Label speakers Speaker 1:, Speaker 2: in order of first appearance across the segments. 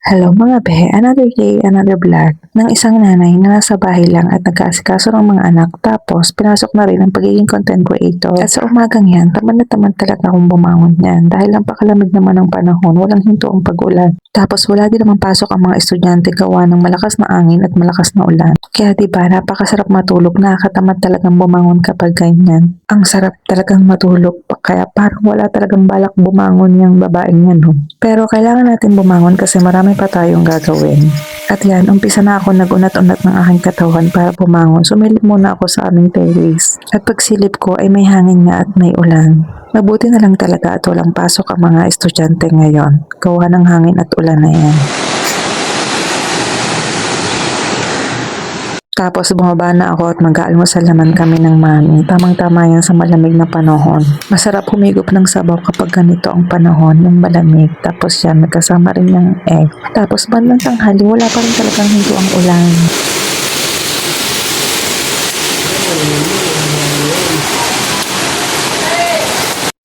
Speaker 1: Hello mga be, another day, another vlog ng isang nanay na nasa bahay lang at nag-aasikaso ng mga anak tapos pinasok na rin ang pagiging content creator. At sa umagang yan, tamad na tamad talaga akong bumangon yan dahil ang pakalamig naman ng panahon, walang hinto ang pag-ulan. Tapos wala din naman pasok ang mga estudyante gawa ng malakas na angin at malakas na ulan. Kaya diba, napakasarap matulog, nakakatamad talagang bumangon kapag ganyan. Ang sarap talagang matulog kaya parang wala talagang balak bumangon yung babaeng yan. No? Pero kailangan natin bumangon kasi marami pa tayong gagawin. At yan, umpisa na ako nagunat-unat ng aking katawan para bumangon. Sumilip muna ako sa aming terrace. At pagsilip ko ay may hangin nga at may ulan. Mabuti na lang talaga at walang pasok ang mga estudyante ngayon. Gawa ng hangin at ulan na yan. Tapos bumaba na ako at mag-aalmusal naman kami ng mami. Tamang-tama yan sa malamig na panahon. Masarap humigop ng sabaw kapag ganito ang panahon, yung malamig. Tapos yan, nagkasama rin ng egg. Tapos bandang tanghali, wala pa rin talagang hinto ang ulan.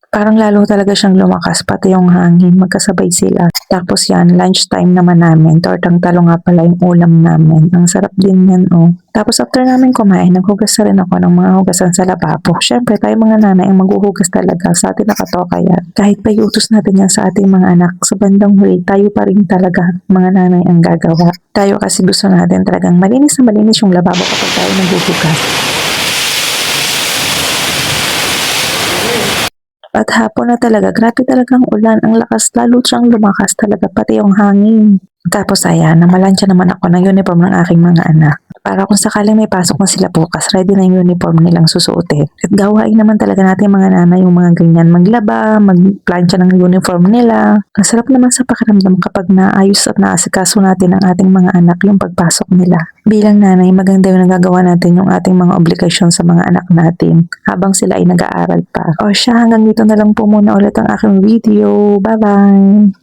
Speaker 1: Parang lalo talaga siyang lumakas, pati yung hangin, magkasabay sila. Tapos yan, lunchtime naman namin, tortang talong nga pala yung ulam namin. Ang sarap din yan, oh. Tapos after namin kumain, naghugas na rin ako ng mga hugasan sa lababo. Syempre, tayo mga nanay ang maghuhugas talaga sa atin nakatoka yan. Kahit pa iutos natin yan sa ating mga anak, sa bandang huli, tayo pa rin talaga mga nanay ang gagawa. Tayo kasi gusto natin talagang malinis na malinis yung lababo kapag tayo naghuhugas. At hapon na talaga, grabe talagang ulan, ang lakas, lalo siyang lumakas talaga, pati yung hangin. Tapos ayan, namalansya naman ako ng uniform ng aking mga anak. Para kung sakaling may pasok na sila bukas, ready na yung uniform nilang susuotin. At gawain naman talaga natin mga nanay yung mga ganyan, maglaba, magplansya ng uniform nila. Ang sarap naman sa pakiramdam kapag naayos at naasikaso natin ang ating mga anak yung pagpasok nila. Bilang nanay, maganda yung nagagawa natin yung ating mga obligasyon sa mga anak natin habang sila ay nag-aaral pa. O siya, hanggang dito na lang po muna ulit ang aking video. Bye-bye!